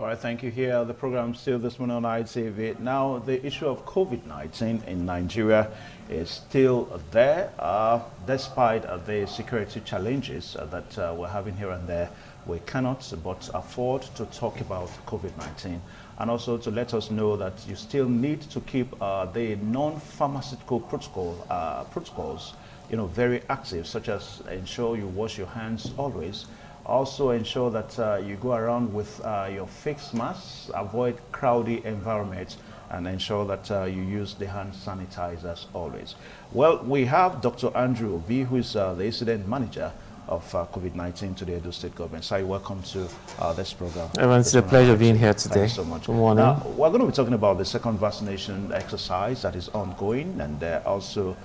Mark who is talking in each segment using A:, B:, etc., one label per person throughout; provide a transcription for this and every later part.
A: All right, thank you. Here, the program still this morning on ITV. Now, the issue of COVID-19 in Nigeria is still there, despite the security challenges that we're having here and there. We cannot but afford to talk about COVID-19, and also to let us know that you still need to keep the non-pharmaceutical protocols, very active, such as ensure you wash your hands always. Also ensure that you go around with your face masks, avoid crowded environments, and ensure that you use the hand sanitizers always. Well, we have Dr. Andrew Obi, who is the incident manager of COVID-19 to the Edo State government. So welcome to this program.
B: Everyone, it's a pleasure being here today.
A: Thank you so much.
B: Good morning.
A: We're going to be talking about the second vaccination exercise that is ongoing, and also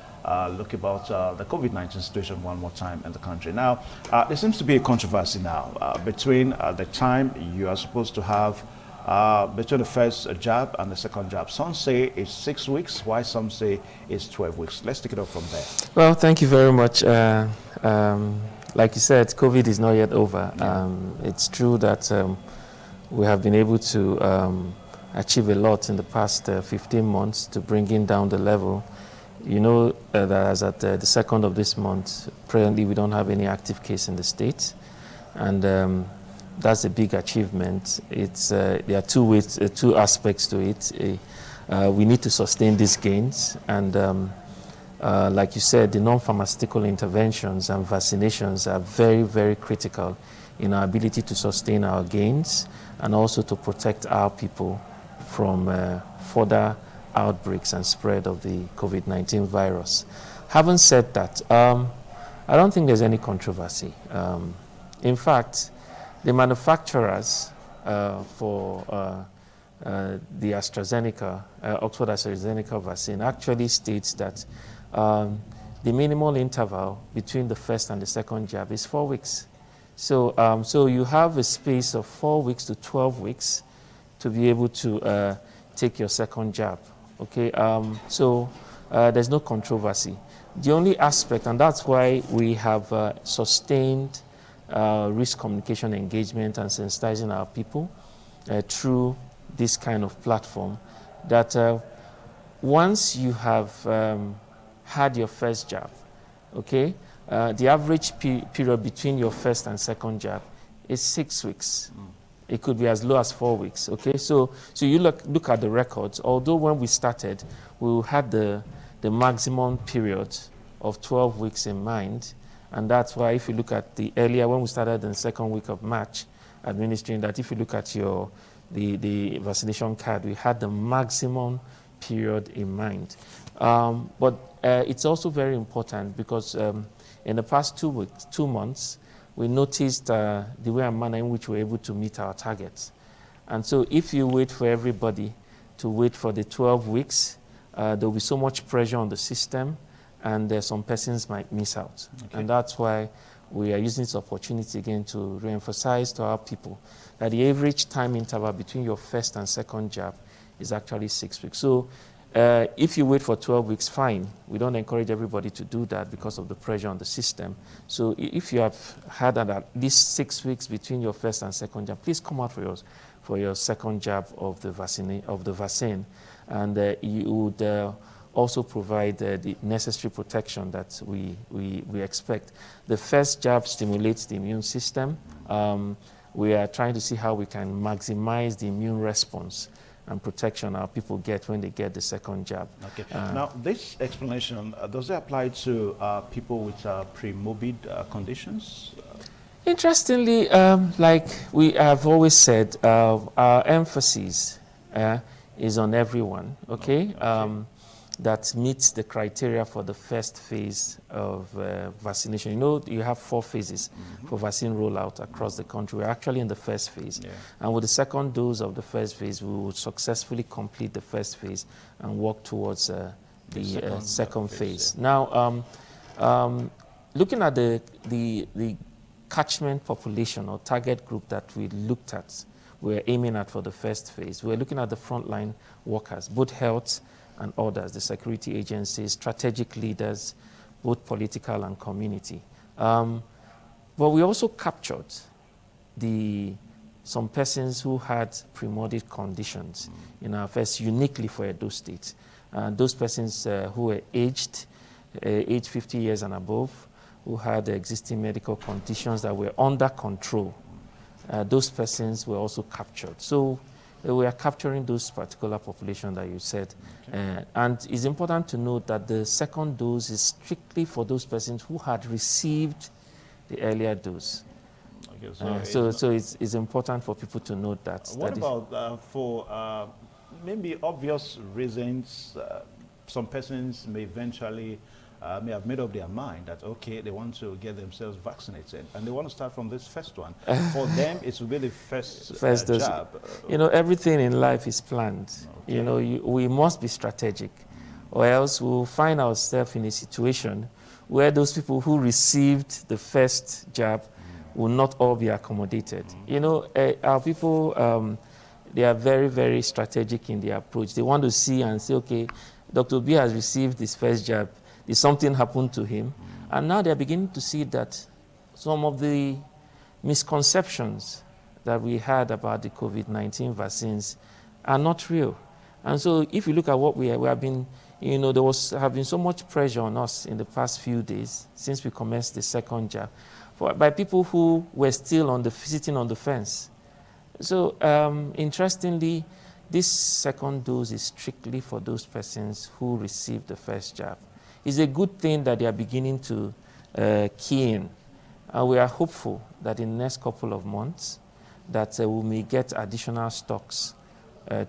A: look about the COVID-19 situation one more time in the country. Now, there seems to be a controversy now between the time you are supposed to have between the first jab and the second jab. Some say it's 6 weeks, while some say it's 12 weeks. Let's take it up from there.
B: Well, thank you very much. Like you said, COVID is not yet over. It's true that we have been able to achieve a lot in the past 15 months to bringing down the level. You know that as at the 2nd of this month, presently we don't have any active case in the state, and that's a big achievement. There are two aspects to it. We need to sustain these gains, and like you said, the non-pharmaceutical interventions and vaccinations are very, very critical in our ability to sustain our gains and also to protect our people from further outbreaks and spread of the COVID-19 virus. Having said that, I don't think there's any controversy. In fact, the manufacturers for the AstraZeneca, Oxford AstraZeneca vaccine actually states that the minimal interval between the first and the second jab is 4 weeks. So you have a space of 4 weeks to 12 weeks to be able to take your second jab. Okay, so there's no controversy. The only aspect, and that's why we have sustained risk communication engagement and sensitizing our people through this kind of platform, that once you have had your first jab, okay, the average period between your first and second jab is 6 weeks. It could be as low as 4 weeks, okay? So you look at the records. Although when we started, we had the maximum period of 12 weeks in mind, and that's why if you look at the earlier, when we started in the second week of March, administering that, if you look at the vaccination card, we had the maximum period in mind. But it's also very important because in the past 2 months, we noticed the way and manner in which we're able to meet our targets. And so if you wait for everybody to wait for the 12 weeks, there'll be so much pressure on the system, and some persons might miss out. Okay. And that's why we are using this opportunity again to re-emphasize to our people that the average time interval between your first and second jab is actually 6 weeks. So if you wait for 12 weeks, fine. We don't encourage everybody to do that because of the pressure on the system. So if you have had at least 6 weeks between your first and second jab, please come out for your second jab of the vaccine, and you would also provide the necessary protection that we expect. The first jab stimulates the immune system. We are trying to see how we can maximize the immune response and protection our people get when they get the second jab.
A: Okay. Now, this explanation, does it apply to people with premorbid conditions?
B: Interestingly, like we have always said, our emphasis is on everyone, okay? That meets the criteria for the first phase of vaccination. You know, you have 4 phases for vaccine rollout across the country. We're actually in the first phase. Yeah. And with the second dose of the first phase, we will successfully complete the first phase and work towards the second phase. Yeah. Now, looking at the catchment population or target group that we looked at, we're aiming at for the first phase. We're looking at the frontline workers, both health and others, the security agencies, strategic leaders, both political and community. But we also captured the some persons who had premorbid conditions in our first, uniquely for Edo State. Those persons who were aged 50 years and above, who had existing medical conditions that were under control, those persons were also captured. So we are capturing those particular population that you said. And it's important to note that the second dose is strictly for those persons who had received the earlier dose. So it's important for people to note that.
A: What about for maybe obvious reasons, some persons may eventually may have made up their mind that, okay, they want to get themselves vaccinated and they want to start from this first one. For them, it will be the first jab.
B: You know, everything in life is planned. Okay. You know, we must be strategic, or else we'll find ourselves in a situation where those people who received the first jab will not all be accommodated. You know, our people, they are very, very strategic in their approach. They want to see and say, okay, Dr. B has received his first jab. Did something happen to him? And now they're beginning to see that some of the misconceptions that we had about the COVID-19 vaccines are not real. And so if you look at what we have been, you know, have been so much pressure on us in the past few days since we commenced the second jab by people who were still sitting on the fence. So interestingly, this second dose is strictly for those persons who received the first jab. It's a good thing that they are beginning to key in. And we are hopeful that in the next couple of months that we may get additional stocks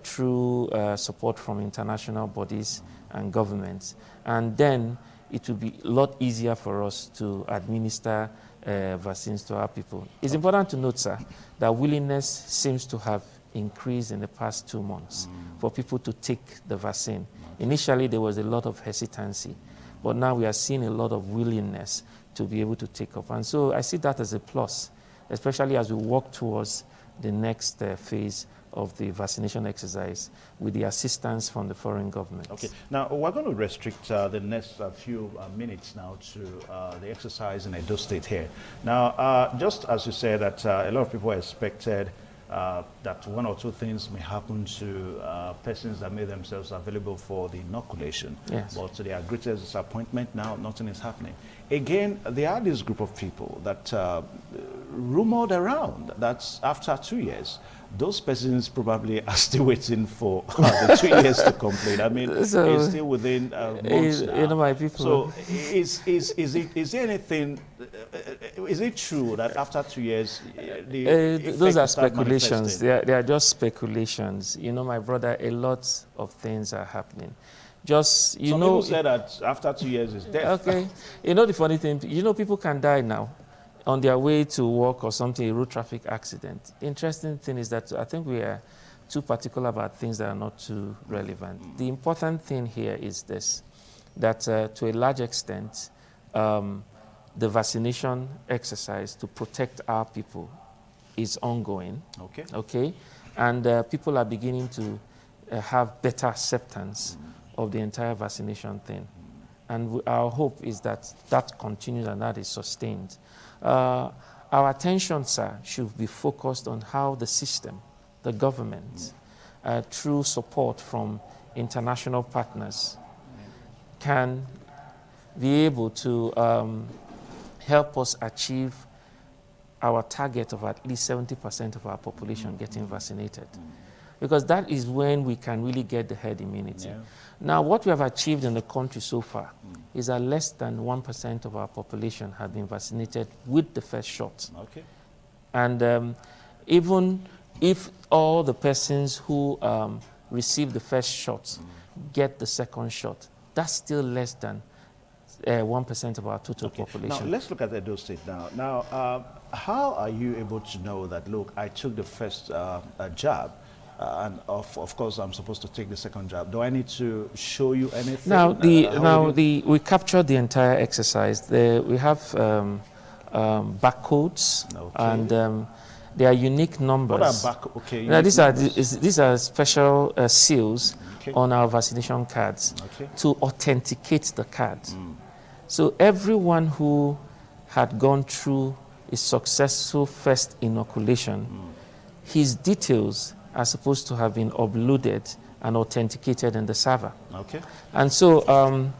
B: through support from international bodies and governments. And then it will be a lot easier for us to administer vaccines to our people. It's important to note, sir, that willingness seems to have increased in the past 2 months for people to take the vaccine. Initially, there was a lot of hesitancy. But now we are seeing a lot of willingness to be able to take up. And so I see that as a plus, especially as we walk towards the next phase of the vaccination exercise with the assistance from the foreign governments.
A: Okay. Now, we're going to restrict the next few minutes now to the exercise in Edo State here. Now, just as you said that a lot of people expected that one or two things may happen to persons that made themselves available for the inoculation.
B: Yes.
A: But to their greatest disappointment, now nothing is happening. Again, there are this group of people that rumored around that after 2 years, those persons probably are still waiting for the 2 years to complete. I mean,
B: so
A: it's still within months now.
B: You know, my people.
A: So is there anything, is it true that after 2 years,
B: those are speculations. They are just speculations. You know, my brother, a lot of things are happening. Just, you
A: Some
B: know.
A: people say that after 2 years is death.
B: Okay. You know, the funny thing, you know, people can die now on their way to work or something, a road traffic accident. The interesting thing is that I think we are too particular about things that are not too relevant. The important thing here is this, that to a large extent, the vaccination exercise to protect our people is ongoing. Okay. Okay. And people are beginning to have better acceptance of the entire vaccination thing. And our hope is that that continues and that is sustained. Our attention, sir, should be focused on how the system, the government, through support from international partners, can be able to help us achieve our target of at least 70% of our population getting vaccinated. Because that is when we can really get the herd immunity. Yeah. Now, what we have achieved in the country so far is that less than 1% of our population have been vaccinated with the first shot. Okay. And even if all the persons who receive the first shot get the second shot, that's still less than 1% of our total population.
A: Now, let's look at Edo State now. Now, how are you able to know that, look, I took the first jab, and of course I'm supposed to take the second jab? Do I need to show you anything?
B: Now, we captured the entire exercise. We have barcodes, and they are unique numbers.
A: What are barcodes? Okay.
B: Now, these are special seals on our vaccination cards to authenticate the card. So everyone who had gone through a successful first inoculation his details are supposed to have been uploaded and authenticated in the server.
A: Okay.
B: And so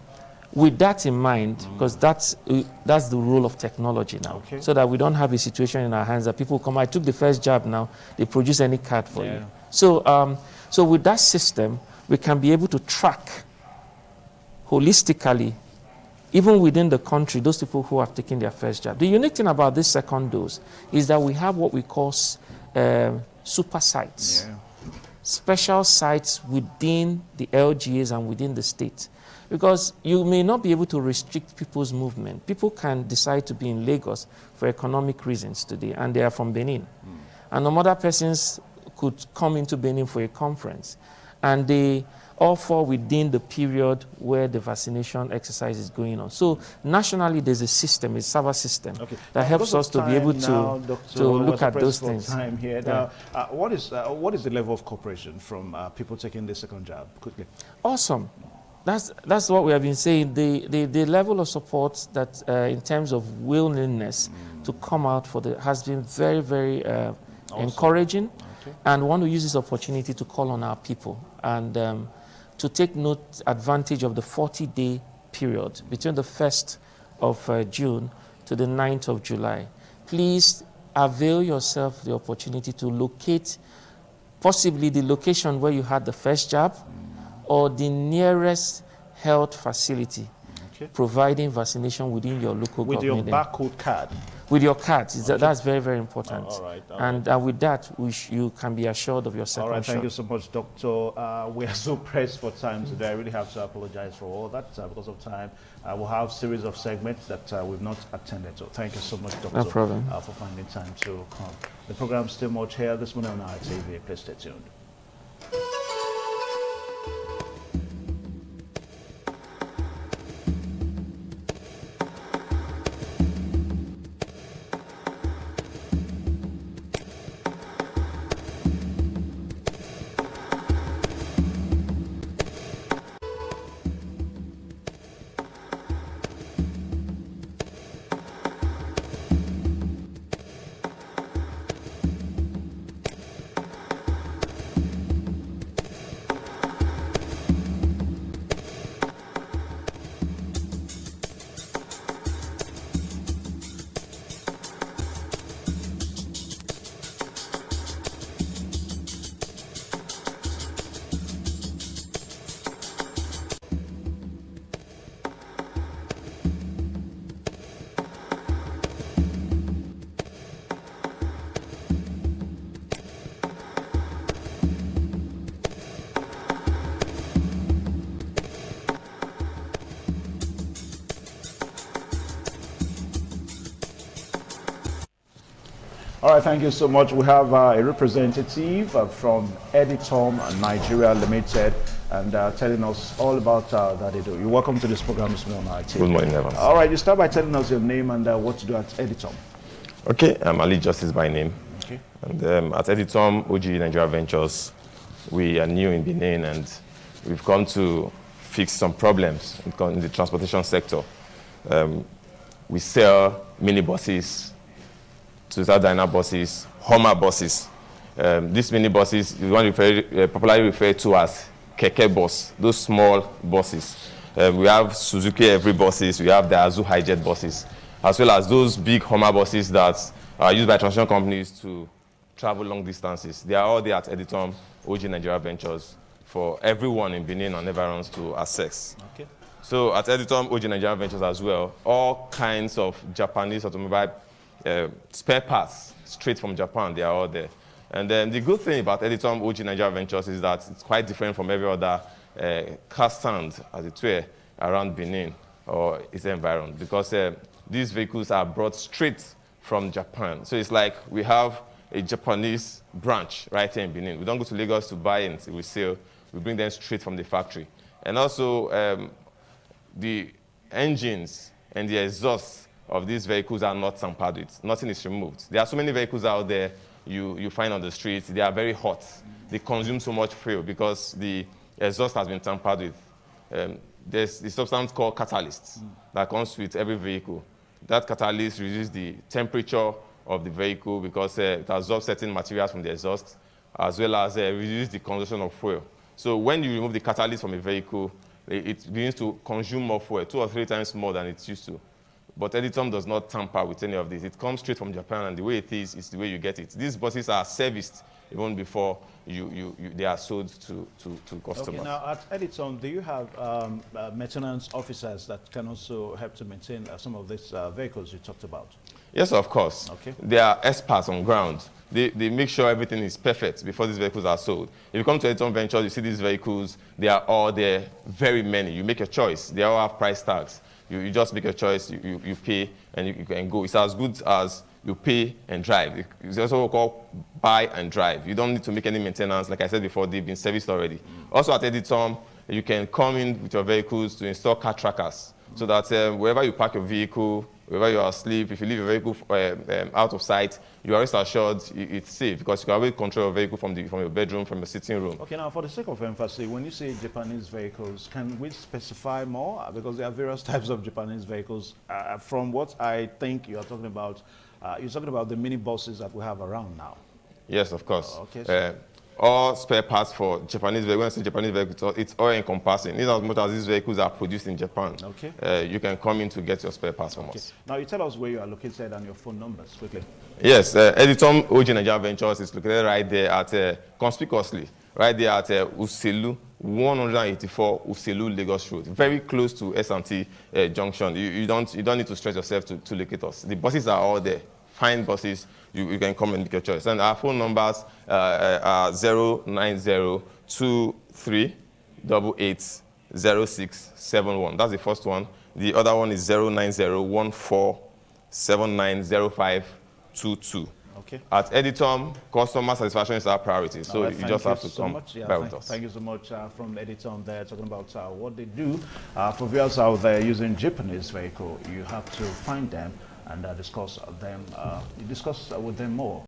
B: with that in mind, because that's the role of technology now,
A: okay.
B: so that we don't have a situation in our hands that people come, I took the first jab now, they produce any card for you. So, so with that system, we can be able to track holistically, even within the country, those people who have taken their first jab. The unique thing about this second dose is that we have what we call super sites, special sites within the LGAs and within the state. Because you may not be able to restrict people's movement. People can decide to be in Lagos for economic reasons today, and they are from Benin. And some other persons could come into Benin for a conference, and they all fall within the period where the vaccination exercise is going on. So nationally, there's a system, a server system that helps us to be able to look at those things.
A: Time here. Now, what is the level of cooperation from people taking the second jab? Quickly.
B: Awesome. That's what we have been saying. The level of support that in terms of willingness to come out for has been very, very awesome. Encouraging. And we want to use this opportunity to call on our people and to take advantage of the 40-day period between the 1st of June to the 9th of July. Please avail yourself the opportunity to locate possibly the location where you had the first jab or the nearest health facility providing vaccination within your local government.
A: With your barcode card?
B: With your card. That's very, very important.
A: All right.
B: And with that, you can be assured of your second shot.
A: All right, thank you so much, Doctor. We are so pressed for time today. I really have to apologize for all that because of time. We'll have a series of segments that we've not attended to. Thank you so much, Doctor,
B: no problem.
A: For finding time to come. The program is still much here this morning on our TV. Please stay tuned. All right, thank you so much. We have a representative from Edithon Nigeria Limited and telling us all about that they do. You're welcome to this program this morning.
C: Good morning, Evans.
A: All right, you start by telling us your name and what to do at Edithon.
C: Okay, I'm Ali Justice by name.
A: Okay.
C: And at Edithon OG Nigeria Ventures, we are new in Benin and we've come to fix some problems in the transportation sector. We sell minibuses, Toyota Dyna buses, Hummer buses. These minibuses is one popularly referred to as keke bus, those small buses. We have Suzuki Every buses, we have the Azu Hijet buses, as well as those big Hummer buses that are used by transportation companies to travel long distances. They are all there at Edithon OG Nigeria Ventures for everyone in Benin and environs to access.
A: Okay.
C: So at Edithon OG Nigeria Ventures as well, all kinds of Japanese automobile spare parts straight from Japan, they are all there. And then the good thing about Edithon OG Nigeria Ventures is that it's quite different from every other car stand, as it were, around Benin or its environment, because these vehicles are brought straight from Japan. So it's like we have a Japanese branch right here in Benin. We don't go to Lagos to buy and we sell. We bring them straight from the factory. And also the engines and the exhausts of these vehicles are not tampered with. Nothing is removed. There are so many vehicles out there you find on the streets. They are very hot. They consume so much fuel because the exhaust has been tampered with. There's a substance called catalyst that comes with every vehicle. That catalyst reduces the temperature of the vehicle because it absorbs certain materials from the exhaust, as well as reduce the consumption of fuel. So when you remove the catalyst from a vehicle, it begins to consume more fuel, 2 or 3 times more than it used to. But Edithon does not tamper with any of this. It comes straight from Japan, and the way it is the way you get it. These buses are serviced even before they are sold to customers.
A: Okay, now at Edithon, do you have maintenance officers that can also help to maintain some of these vehicles you talked about?
C: Yes, of course.
A: Okay.
C: They are experts on ground. They make sure everything is perfect before these vehicles are sold. If you come to Edithon Ventures, you see these vehicles, they are all there, very many. You make a choice. They all have price tags. You just make a choice, you pay, and you can go. It's as good as you pay and drive. It's also called buy and drive. You don't need to make any maintenance. Like I said before, they've been serviced already. Also at Edithon, you can come in with your vehicles to install car trackers so that wherever you park your vehicle, wherever you are asleep, if you leave your vehicle out of sight, you are assured it's safe because you can always control your vehicle from your bedroom, from your sitting room.
A: Okay, now for the sake of emphasis, when you say Japanese vehicles, can we specify more? Because there are various types of Japanese vehicles. From what I think you are talking about, you're talking about the mini buses that we have around now.
C: Yes, of course.
A: Okay, so
C: all spare parts for Japanese vehicles. When I say Japanese vehicles, it's all encompassing. In as much as these vehicles are produced in Japan,
A: okay.
C: You can come in to get your spare parts from us.
A: Now you tell us where you are located and your phone numbers quickly.
C: Yes, Edithon OG Nigeria Ventures is located right there at, conspicuously, right there at Uselu, 184 Uselu, Lagos Road, very close to S&T Junction. You don't need to stretch yourself to locate us. The buses are all there. Fine buses, you can come and make your choice. And our phone numbers are 09023880671. That's the first one. The other one is 09014790522.
A: Okay.
C: At Edithon, customer satisfaction is our priority, so
A: Right,
C: you just have to come by with us.
A: Thank you so much from Edithon there, talking about what they do. For viewers out there using Japanese vehicle, you have to find them and discuss with them more.